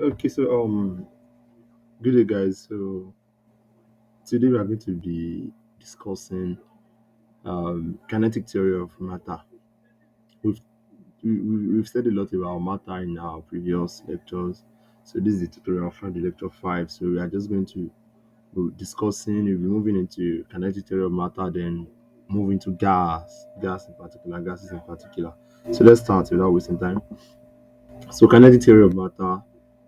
Okay, so good day, guys. So today we are going to be discussing kinetic theory of matter. We've we've said a lot about matter in our previous lectures. So this is the tutorial from the lecture five. So we are just going to be discussing. We'll be moving into kinetic theory of matter, then moving to gas in particular, gases in particular. So let's start without wasting time. So kinetic theory of matter.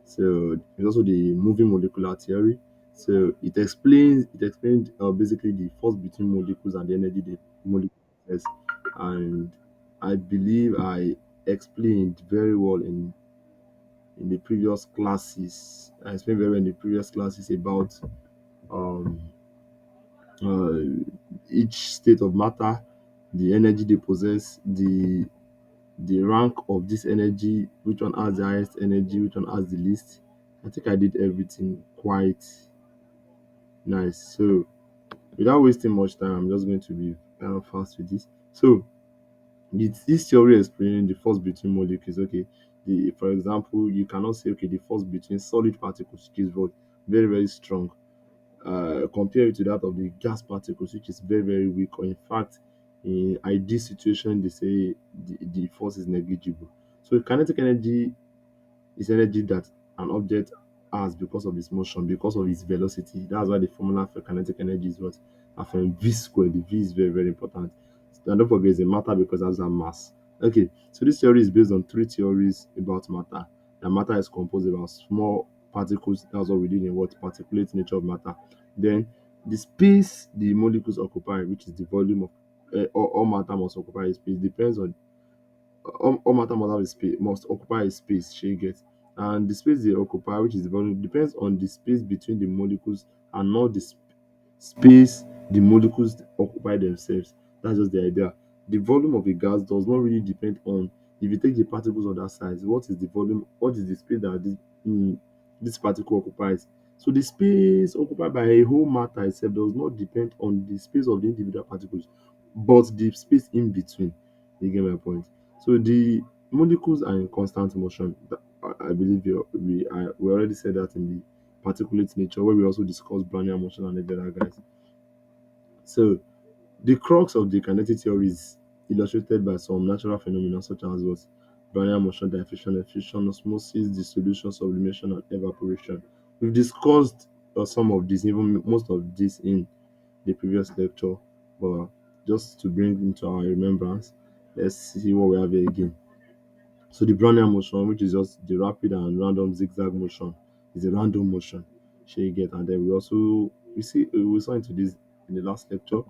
So it's also the moving molecular theory. So it explains basically the force between molecules and the energy the molecule possess. And I believe I explained very well in the previous classes. I explained very well in the previous classes about um uh, each state of matter, the energy they possess, the rank of this energy, which one has the highest energy, which one has the least. I think I did everything quite nice. So without wasting much time, I'm just going to be kind of fast with this. So this theory explaining the force between molecules. Okay, for example, you cannot say okay the force between solid particles, which is very very strong, compare it to that of the gas particles, which is very very weak. Or in fact, in ideal situation, they say the force is negligible. So kinetic energy is energy that an object has because of its motion, because of its velocity. That's why the formula for kinetic energy is what? From V squared. The V is very, very important. And don't forget, it's a matter because it has a mass. Okay, so this theory is based on three theories about matter. The matter is composed of small particles. That's what we did in what particulate nature of matter. Then the space the molecules occupy, which is the volume of all matter must occupy a space, depends on all matter must have a space, must occupy a space, shey get. And the space they occupy, which is the volume, depends on the space between the molecules and not the space the molecules occupy themselves. That's just the idea. The volume of a gas does not really depend on, if you take the particles of that size, what is the volume, what is the space that this particle occupies. So the space occupied by a whole matter itself does not depend on the space of the individual particles, but the space in between. You get my point? So the molecules are in constant motion. I believe we already said that in the particulate nature, where we also discussed Brownian motion and every other guys. So the crux of the kinetic theory is illustrated by some natural phenomena such as what Brownian motion, diffusion, effusion, osmosis, dissolution, sublimation, and evaporation. We've discussed some of this, even most of this in the previous lecture, but just to bring into our remembrance, let's see what we have here again. So the Brownian motion, which is just the rapid and random zigzag motion, is a random motion. Shall you get? And then we saw into this in the last lecture.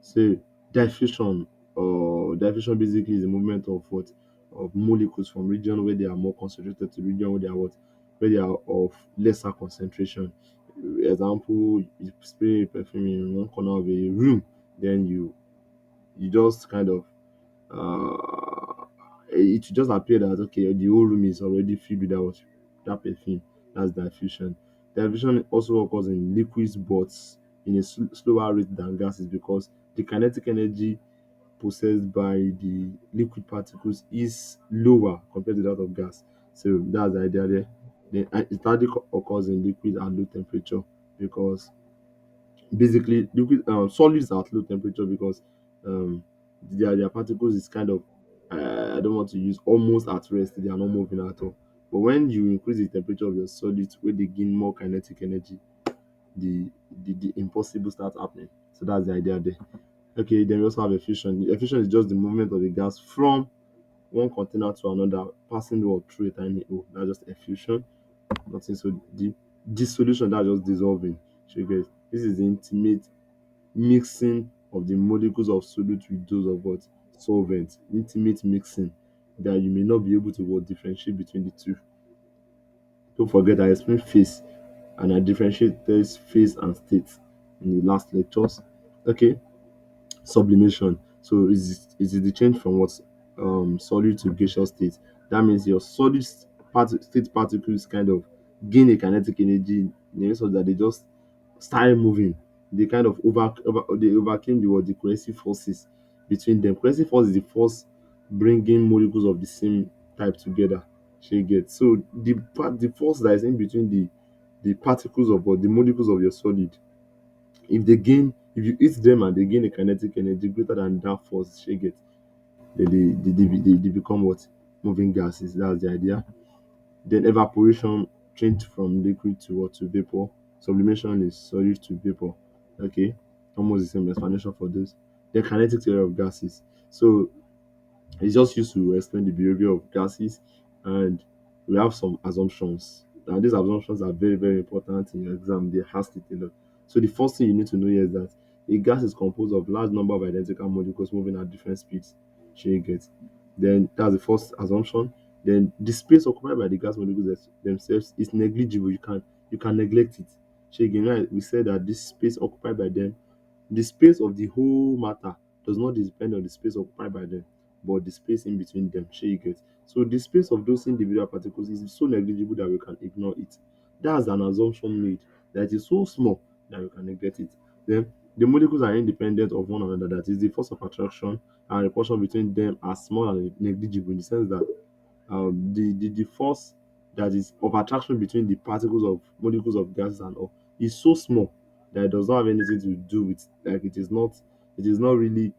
So diffusion or diffusion basically is a movement of what of molecules from region where they are more concentrated to region where they are what where they are of lesser concentration. Example, you spray perfume in one corner of a room, then you just kind of it should just appear that okay, the whole room is already filled with that perfume. That's diffusion. Diffusion also occurs in liquids, but in a slower rate than gases because the kinetic energy possessed by the liquid particles is lower compared to that of gas. So that's the idea there. Then it hardly occurs in liquid at low temperature because basically liquid solids are at low temperature because um their particles is kind of I don't want to use almost at rest, they are not moving at all. But when you increase the temperature of your solids where they gain more kinetic energy, the the impossible starts happening. So that's the idea there. Okay, then we also have effusion. The effusion is just the movement of the gas from one container to another, passing the wall through a tiny hole. That's just effusion. Nothing so deep. Dissolution, that's just dissolving. So you get this is the intimate mixing of the molecules of solute with those of what solvent, intimate mixing that you may not be able to what differentiate between the two. Don't forget I explained phase and I differentiated phase and state in the last lectures. Okay, sublimation. So is the change from what solid to gaseous state. That means your solid state particles kind of gain a kinetic energy in the sense that they just started moving. They kind of they overcame the cohesive forces between them. Cohesive force is the force bringing molecules of the same type together. She get so the force that is in between the particles of or the molecules of your solid, if you hit them and they gain a kinetic energy greater than that force, she get, then they become what? Moving gases. That's the idea. Then evaporation changed from liquid to what? To vapor. Sublimation is solid to vapor. Okay, almost the same explanation for this. The kinetic theory of gases. So it's just used to explain the behavior of gases, and we have some assumptions. And these assumptions are very, very important in your exam. They ask it a lot. So the first thing you need to know here is that a gas is composed of large number of identical molecules moving at different speeds. Sure you get. Then that's the first assumption. Then the space occupied by the gas molecules themselves is negligible. You can neglect it. Sure again, right? We said that this space occupied by them, the space of the whole matter does not depend on the space occupied by them, but the space in between them. Shey you get? So the space of those individual particles is so negligible that we can ignore it. That's an assumption made that it is so small that we can neglect it. Then the molecules are independent of one another. That is, the force of attraction and repulsion between them are small and negligible in the sense that the force that is of attraction between the particles of molecules of gases and all is so small that it does not have anything to do with, like, it is not really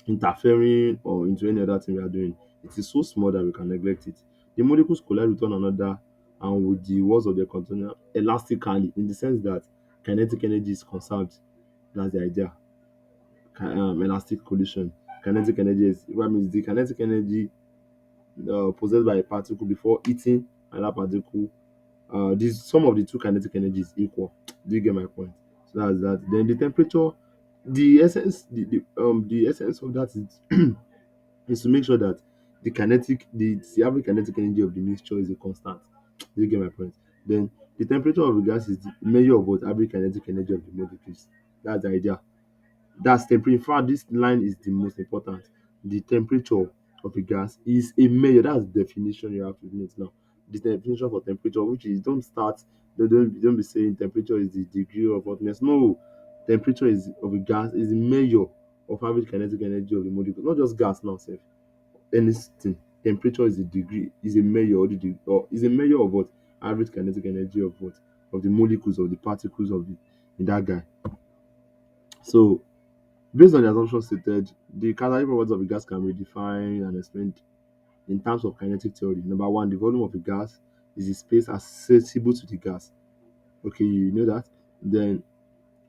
interfering or into any other thing we are doing. It is so small that we can neglect it. The molecules collide with one another and with the walls of their container elastically, in the sense that kinetic energy is conserved. That's the idea. Elastic collision. Kinetic energy is what means the kinetic energy possessed by a particle before hitting another particle. This Some of the two kinetic energy is equal. Do you get my point? So that's that. Then the temperature, the essence of that is to make sure that the average kinetic energy of the mixture is a constant. Do you get my point? Then the temperature of the gas is the measure of what average kinetic energy of the molecules. That's the idea. That's temperature. In fact, this line is the most important. The temperature of a gas is a measure. That's the definition you have to note now. The definition for temperature, which is, don't be saying temperature is the degree of hotness. No, temperature is of a gas is a measure of average kinetic energy of the molecule. Not just gas now, sef. Anything. Temperature is a degree, is a measure, or is a measure of what average kinetic energy of what of the molecules of the particles of the in that guy. So based on the assumption stated, the catalytic properties of a gas can be defined and explained in terms of kinetic theory. Number one, the volume of a gas is the space accessible to the gas. Okay, you know that. Then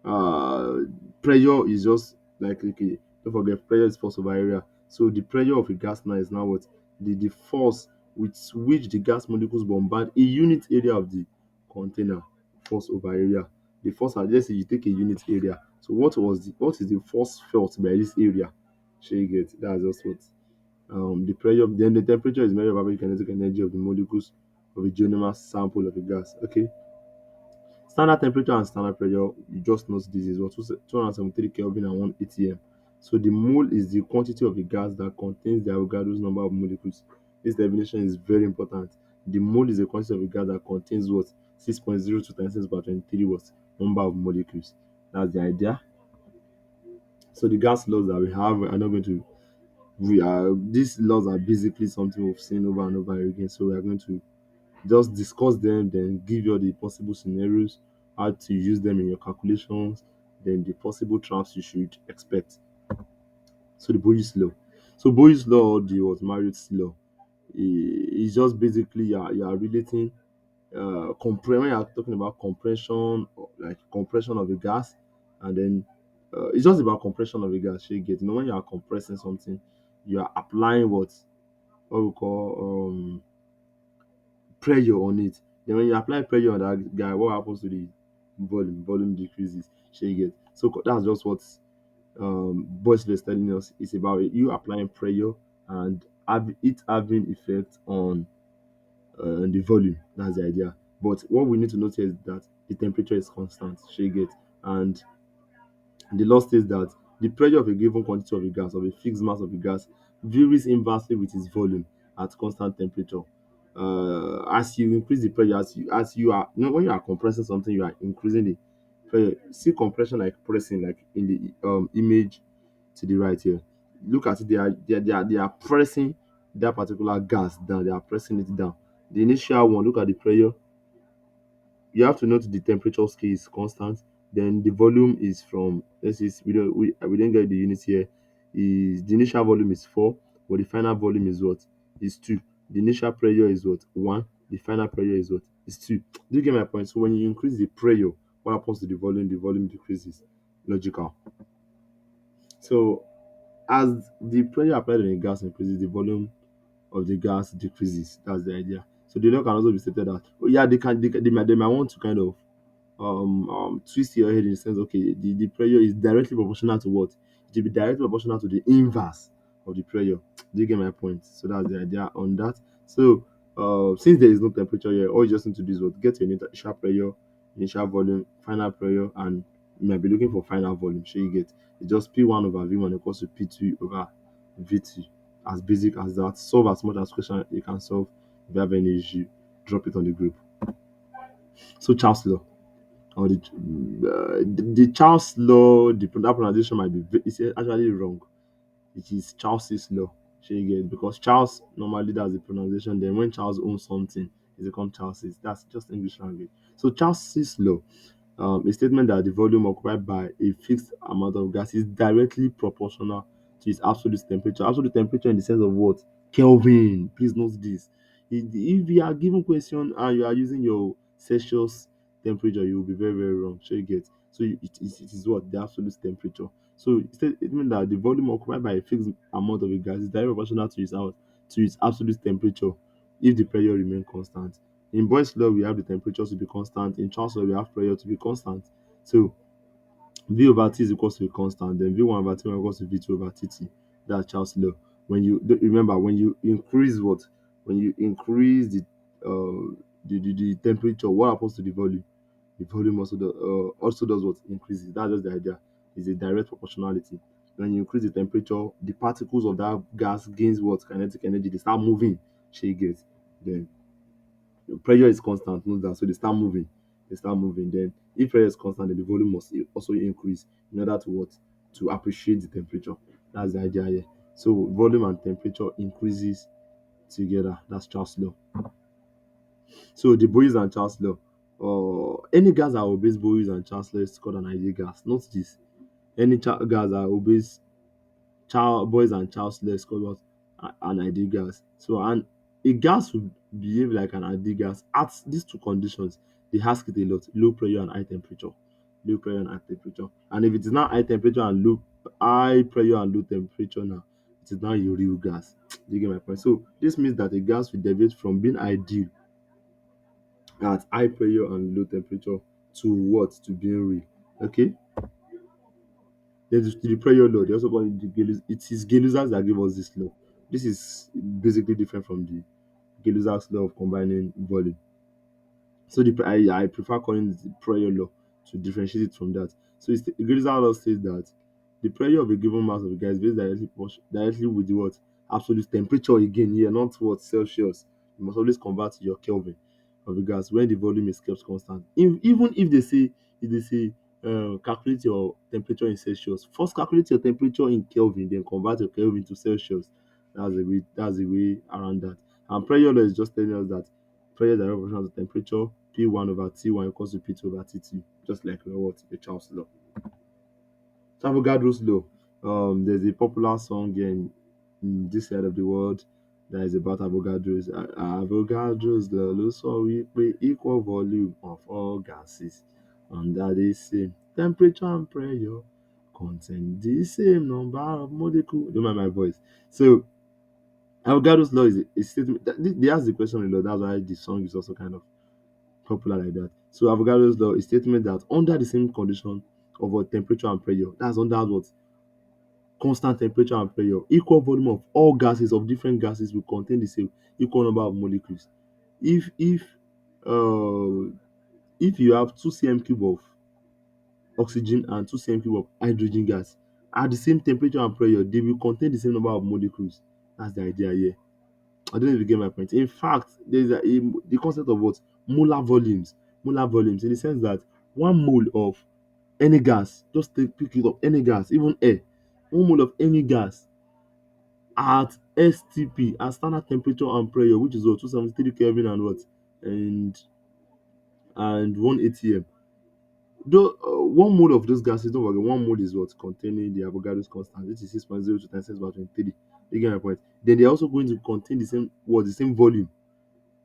uh pressure is just like, okay, don't forget, pressure is force over area. So the pressure of a gas now is now what? The force with which the gas molecules bombard a unit area of the container. Force over area. The force, let's say you take a unit area, so what is the force felt by this area? Shey you get? That's just what the pressure. Then the temperature is measure of average kinetic energy of the molecules of a geometric sample of a gas. Okay. Standard temperature and standard pressure, you just know this is what 273 Kelvin and 1 atm. So the mole is the quantity of a gas that contains the Avogadro's number of molecules. This definition is very important. The mole is the quantity of a gas that contains what 6.02 times 10 to the power 23 what number of molecules. That's the idea. So the gas laws that we have are not going to we are these laws are basically something we've seen over and over again. So we are going to just discuss them, then give you all the possible scenarios, how to use them in your calculations, then the possible traps you should expect. So the Boyle's law. So Boyle's law, the was Marriott's law. It's just basically you are relating when you are talking about compression, or like compression of a gas, and then it's just about compression of a gas. You get, when you are compressing something, you are applying what we call pressure on it. Then when you apply pressure on that guy, what happens to the volume? Volume decreases. Shey you get? So that's just what Boyce is telling us. It's about you applying pressure and it having effect on the volume. That's the idea. But what we need to notice is that the temperature is constant. Shey you get? And the law states that the pressure of a given quantity of a gas, of a fixed mass of a gas, varies inversely with its volume at constant temperature. As you increase the pressure, as you are, when you are compressing something, you are increasing the pressure. See compression like pressing, like in the image to the right here. Look at it. They are pressing that particular gas down. They are pressing it down. The initial one, look at the pressure. You have to note the temperature scale is constant. Then the volume is from, let's say we didn't get the units here. Is the initial volume is 4, but the final volume is what? Is 2. The initial pressure is what? 1. The final pressure is what? Is 2. Do you get my point? So when you increase the pressure, what happens to the volume? The volume decreases. Logical. So as the pressure applied on the gas increases, the volume of the gas decreases. That's the idea. So the law can also be stated that, oh yeah, they might want to kind of twist your head in the sense, okay, the pressure is directly proportional to what? It will be directly proportional to the inverse of the pressure. Do you get my point? So that's the idea on that. So since there is no temperature here, all you just need to do is what? Get your initial pressure, initial volume, final pressure, and you might be looking for final volume. So you get it, just P1 over V1 equals to P2 over V2. As basic as that. Solve as much as question you can solve. If you have any issue, drop it on the group. So Charles law, or the Charles law, that pronunciation might be it's actually wrong. It is Charles's law. Shey you get, because Charles normally does the pronunciation. Then when Charles owns something, it becomes Charles's. That's just English language. So Charles's law, a statement that the volume occupied by a fixed amount of gas is directly proportional to its absolute temperature. Absolute temperature in the sense of what? Kelvin. Please note this. If you are given question and you are using your Celsius temperature, you will be very, very wrong. So you get. So it is what? The absolute temperature. So it means that the volume occupied by a fixed amount of a gas is directly proportional to its absolute temperature if the pressure remains constant. In Boyle's law, we have the temperature to be constant. In Charles' law, we have pressure to be constant. So V over T is equals to a constant. Then V1 over T1 equals to V2 over TT. That's Charles' law. Remember, when you increase what? When you increase the temperature, what happens to the volume? The volume also does what? Increases. That's just the idea. It's a direct proportionality. When you increase the temperature, the particles of that gas gains what? Kinetic energy. They start moving. She gets. Then pressure is constant, note that. So they start moving. They start moving. Then if pressure is constant, then the volume must also increase in order to what? To appreciate the temperature. That's the idea here. So volume and temperature increases together. That's Charles' law. So the Boyle's and Charles' law. Any gas that obeys Boyle's and Charles' law is called an ideal gas. Note this. Any gas that obeys Boys and Charles let's call what? An ideal gas. So a gas will behave like an ideal gas at these two conditions. They ask it a lot: low pressure and high temperature. Low pressure and high temperature. And if it is not high pressure and low temperature now, it is now a real gas. Do you get my point? So this means that a gas will deviate from being ideal at high pressure and low temperature to what? To being real. Okay? There's the pressure law. They also call it the it is Gay-Lussac's that gave us this law. This is basically different from the Gay-Lussac's law of combining volume. So I prefer calling it the pressure law to differentiate it from that. So the Gay-Lussac's law says that the pressure of a given mass of a gas is based directly with the what? Absolute temperature again here, not what? Celsius. You must always convert to your Kelvin of the gas when the volume is kept constant. Even if they say calculate your temperature in Celsius, first calculate your temperature in Kelvin, then convert your Kelvin to Celsius. That's the way around that. And pressure law is just telling us that pressure is direct proportional to temperature. P1 over T1 equals to P2 over T2, just like what? The Charles law. So Avogadro's law. There's a popular song in this side of the world that is about Avogadro's. Avogadro's law ló sọ wípé equal volume of all gases under the same temperature and pressure contain the same number of molecules. Don't mind my voice. So Avogadro's law is a statement. They ask the question a lot. That's why the song is also kind of popular like that. So Avogadro's law is a statement that under the same condition of what? Temperature and pressure. That's under what? Constant temperature and pressure. Equal volume of all gases of different gases will contain the same equal number of molecules. If if uh if you have 2 cm cube of oxygen and 2 cm cube of hydrogen gas at the same temperature and pressure, they will contain the same number of molecules. That's the idea here. I don't know if you get my point. In fact, there's the concept of what? Molar volumes. Molar volumes in the sense that 1 mole of any gas, just pick it up, any gas, even air, 1 mole of any gas at STP, at standard temperature and pressure, which is what 273 Kelvin and what and 1 atm. Though one mole of those gases, don't forget, one mole is what containing the Avogadro's constant, which is 6.02 times 10 to the power 23. You get my point. Then they're also going to contain the same volume,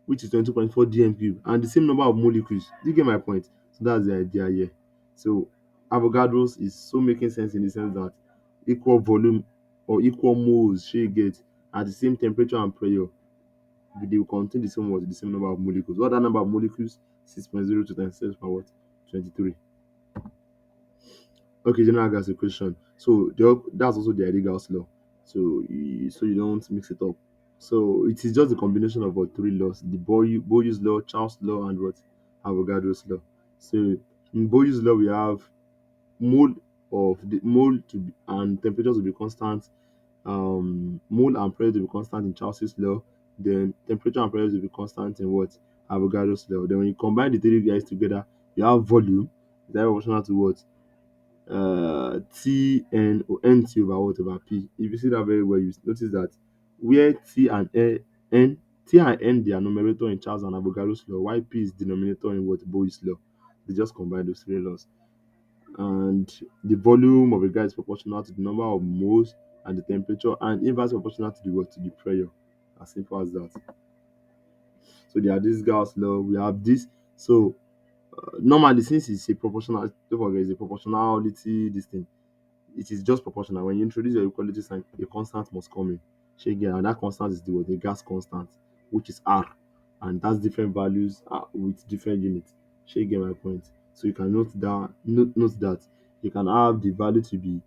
which is 22.4 dm cube, and the same number of molecules. Do you get my point? So that's the idea here. So Avogadro's is so making sense in the sense that equal volume or equal moles she get at the same temperature and pressure, they will contain the same number of molecules. What that number of molecules? 6.02 times 10 to the power what? 23. Okay, general gas equation. So that's also the Gauss law. So you don't mix it up. So it is just a combination of what three laws: the Boyle's law, Charles' law, and what Avogadro's law. So in Boyle's law, we have mole mole and temperature to be constant, mole and pressure to be constant in Charles's law. Then temperature and pressure to be constant in what Avogadro's law. Then when you combine the three guys together, you have volume that is proportional to what T N or NT over what over P. If you see that very well, you notice that where N, T and N they are numerator in Charles and Avogadro's law, while P is denominator in what Boyle's law. They just combine those three laws. And the volume of a gas is proportional to the number of moles and the temperature, and inverse proportional to the what to the pressure. As simple as that. So there are this Gauss law. We have this. So normally, since it's a proportional, don't forget it's a proportionality. This thing it is just proportional. When you introduce your equality sign, a constant must come in. Shey get, and that constant is the gas constant, which is R, and that's different values with different units. Shey get my point. So you can note that you can have the value to be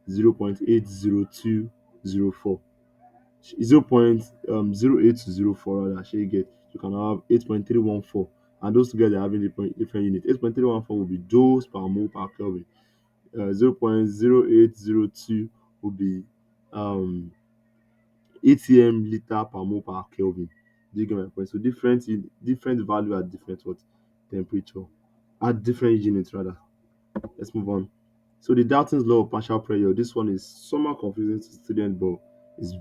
0.80204, 0.0804 rather. Shey get, you can have 8.314, and those together having different units. 8.314 will be joules per mole per Kelvin. 0.0802 would be um atm liter per mole per Kelvin. Do you get my point? So different value at different what temperature, at different units rather. Let's move on. So the Dalton's law of partial pressure. This one is somewhat confusing to students, but it's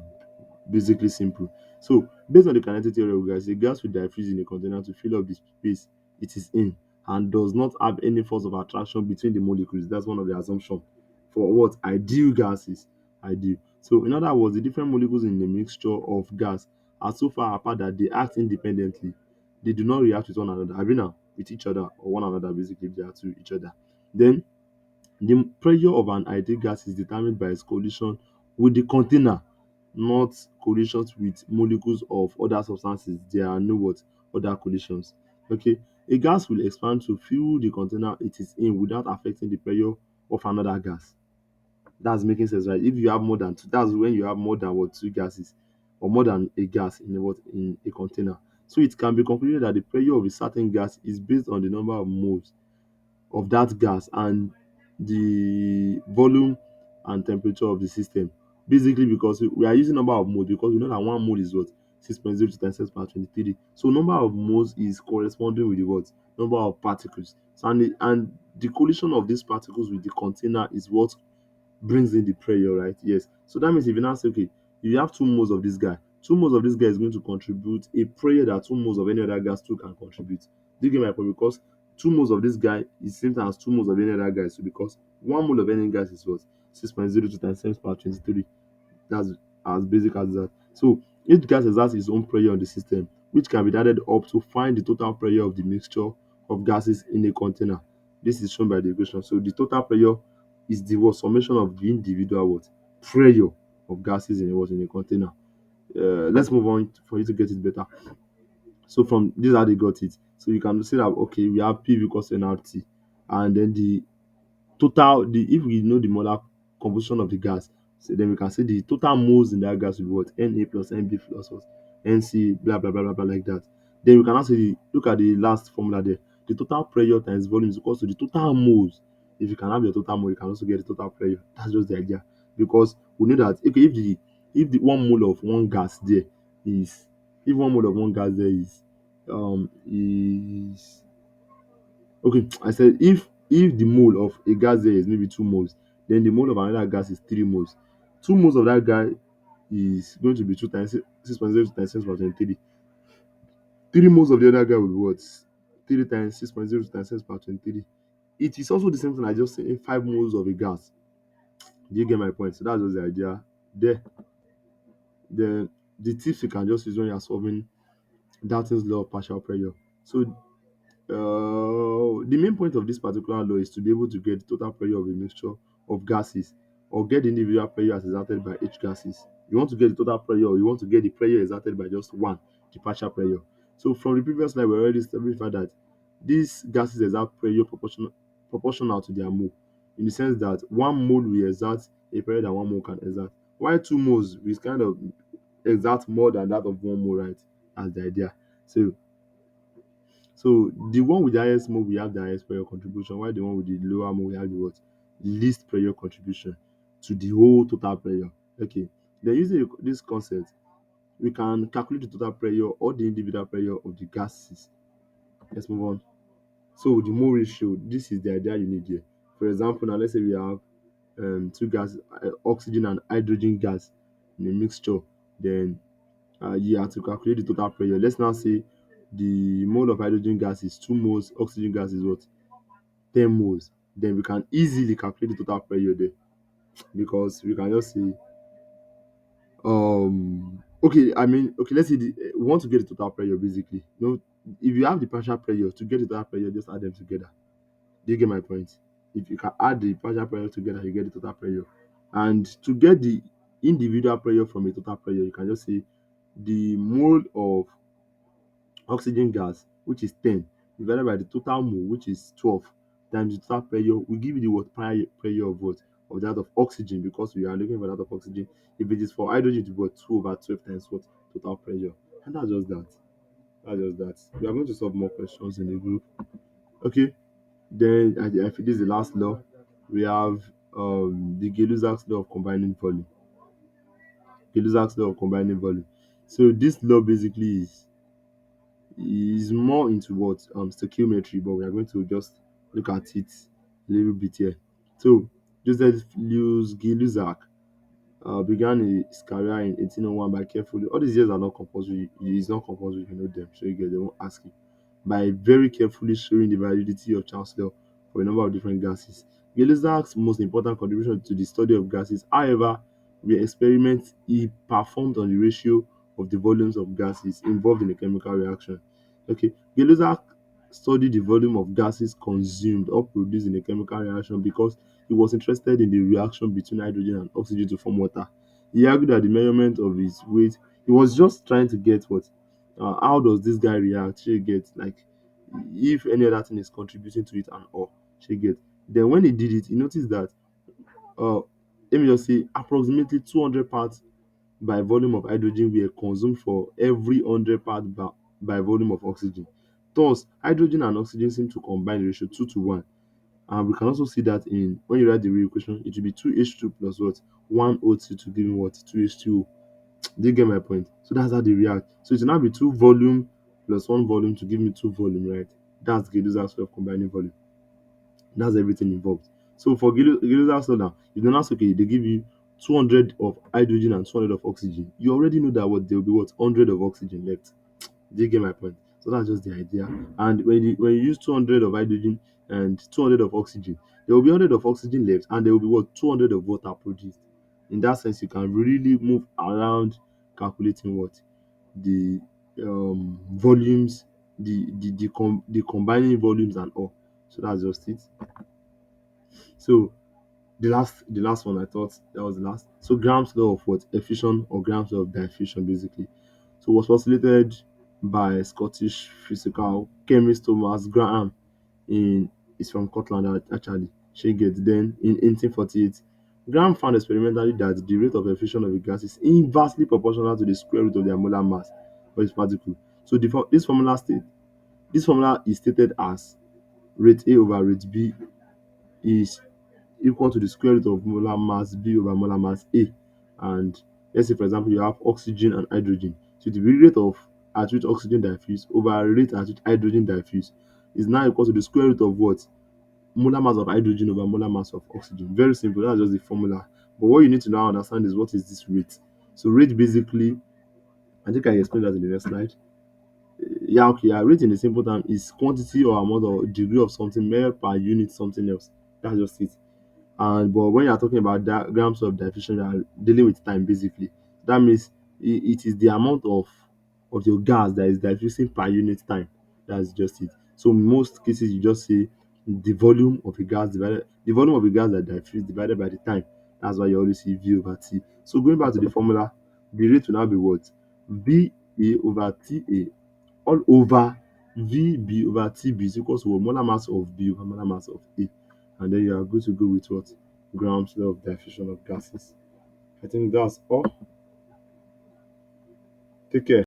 basically simple. So, based on the kinetic theory of gas, a gas will diffuse in a container to fill up the space it is in and does not have any force of attraction between the molecules. That's one of the assumptions for what ideal gases. Ideal. So, in other words, the different molecules in the mixture of gas are so far apart that they act independently. They do not react with one another. I mean, with each other or one another, basically, if they are to each other. Then the pressure of an ideal gas is determined by its collision with the container, not collisions with molecules of other substances. There are no what other collisions. Okay, a gas will expand to fill the container it is in without affecting the pressure of another gas. That's making sense, right? If you have more than two, that's when you have more than what two gases or more than a gas in a container. So it can be concluded that the pressure of a certain gas is based on the number of moles of that gas and the volume and temperature of the system. Basically, because we are using number of moles because we know that one mole is what 6.02 times 10 power 23. So number of moles is corresponding with the what number of particles. So and the collision of these particles with the container is what brings in the pressure, right? Yes. So that means if you now say, okay, you have 2 moles of this guy, 2 moles of this guy is going to contribute a pressure that 2 moles of any other gas too can contribute. Do you get my point? Because 2 moles of this guy is same time as 2 moles of any other guy. So because 1 mole of any gas is what 6.02 times 10 power 23. That's as basic as that. So each gas exerts its own pressure on the system, which can be added up to find the total pressure of the mixture of gases in a container. This is shown by the equation. So the total pressure is the what summation of the individual what pressure of gases in a container. Let's move on for you to get it better. So from this how they got it. So you can see that okay, we have P equals nRT, and then the total the if we know the molar composition of the gas, so then we can say the total moles in that gas will be what Na plus Nb plus what Nc blah blah blah blah blah like that. Then we can also look at the last formula there. The total pressure times volume is equal to the total moles. If you can have your total mole, you can also get the total pressure. That's just the idea. Because we know that okay, if the 1 mole of one gas there is if 1 mole of one gas there is okay, I said if the mole of a gas there is maybe 2 moles, then the mole of another gas is 3 moles. 2 moles of that guy is going to be 2 times 6.02 times 10 power 23. 3 moles of the other guy will be what? 3 times 6.02 times 10 power 23. It is also the same thing I just said, 5 moles of a gas. Do you get my point? So that's just the idea. There, the tips you can just use when you're solving Dalton's law of partial pressure. So the main point of this particular law is to be able to get the total pressure of a mixture of gases, or get the individual pressure as exerted by each gases. You want to get the total pressure, or you want to get the pressure exerted by just one, the partial pressure. So from the previous slide, we already established that these gases exert pressure proportional to their mole, in the sense that 1 mole will exert a pressure that 1 mole can exert, while 2 moles will kind of exert more than that of 1 mole, right? As the idea. So the one with the highest mole we have the highest pressure contribution, while the one with the lower mole we have the what? Least pressure contribution to the whole total pressure. Okay. Then using this concept, we can calculate the total pressure or the individual pressure of the gases. Let's move on. So the mole ratio, this is the idea you need here. For example, now let's say we have two gases, oxygen and hydrogen gas in a mixture. Then you have to calculate the total pressure. Let's now say the mole of hydrogen gas is 2 moles, oxygen gas is what? 10 moles. Then we can easily calculate the total pressure there, because we can just say, okay, I mean, okay, let's say we want to get the total pressure basically. If you have the partial pressure, to get the total pressure, just add them together. Do you get my point? If you can add the partial pressure together, you get the total pressure. And to get the individual pressure from a total pressure, you can just say the mole of oxygen gas, which is 10, divided by the total mole, which is 12, times the total pressure, will give you the what? Pressure of what? Of that of oxygen, because we are looking for that of oxygen. If it is for hydrogen, it will be 2 over 12 times what? Total pressure. And that's just that. That's just that. We are going to solve more questions in the group. Okay. Then I think this is the last law. We have the LUSSAC'S law of combining volume. LUSSAC'S law of combining volume. So this law basically is more into what stoichiometry, but we are going to just look at it a little bit here. So Joseph Louis Gay-Lussac began his career in 1801 by carefully. All these years are not compulsory. It is not compulsory if you know them, so you get they won't ask you. By very carefully showing the validity of Charles' law for a number of different gases. Gay-Lussac's most important contribution to the study of gases, however, were experiments he performed on the ratio of the volumes of gases involved in a chemical reaction. Okay, Gay-Lussac studied the volume of gases consumed or produced in a chemical reaction because he was interested in the reaction between hydrogen and oxygen to form water. He argued that the measurement of his weight, he was just trying to get what, how does this guy react? She get like if any other thing is contributing to it and all. She get. Then when he did it, he noticed that uh, let me just say approximately 200 parts by volume of hydrogen were consumed for every 100 parts by volume of oxygen. Thus, hydrogen and oxygen seem to combine the ratio 2 to 1. And we can also see that in when you write the real equation, it will be 2H2 plus what? 1O2 to give me what? 2H2O. Do you get my point? So that's how they react. So it will now be 2 volume plus 1 volume to give me 2 volume, right? That's Gay-Lussac's way of combining volume. That's everything involved. So for Gay-Lussac's law now, if they're not okay, they give you 200 of hydrogen and 200 of oxygen. You already know that what there will be what 100 of oxygen left. Do you get my point? So that's just the idea. And when you use 200 of hydrogen and 200 of oxygen, there will be 100 of oxygen left, and there will be what 200 of water produced. In that sense, you can really move around calculating what the volumes, the combining volumes and all. So that's just it. So the last one, I thought that was the last. So Graham's law of what? Effusion, or Graham's law of diffusion basically. So it was postulated by Scottish physical chemist Thomas Graham in is from Scotland actually. She gets then in 1848. Graham found experimentally that the rate of effusion of a gas is inversely proportional to the square root of their molar mass of its particle. So this formula is stated as rate A over rate B is equal to the square root of molar mass B over molar mass A. And let's say, for example, you have oxygen and hydrogen. So the rate of at which oxygen diffuse over rate at which hydrogen diffuse is now equal to the square root of what? Molar mass of hydrogen over molar mass of oxygen. Very simple. That's just the formula. But what you need to now understand is what is this rate? So rate basically, I think I explained that in the next slide. Yeah, okay, yeah. Rate in a simple term is quantity or amount or degree of something measured per unit something else. That's just it. And but when you're talking about grams of diffusion, you are dealing with time basically. That means it is the amount of your gas that is diffusing per unit time. That's just it. So in most cases, you just say the volume of a gas that diffuse divided by the time. That's why you always see V over T. So going back to the formula, the rate will now be what? V A over T A all over V B over T B is equals to what? Molar mass of B over molar mass of A. And then you are good to go with what? Graham's law of diffusion of gases. I think that's all. Take care.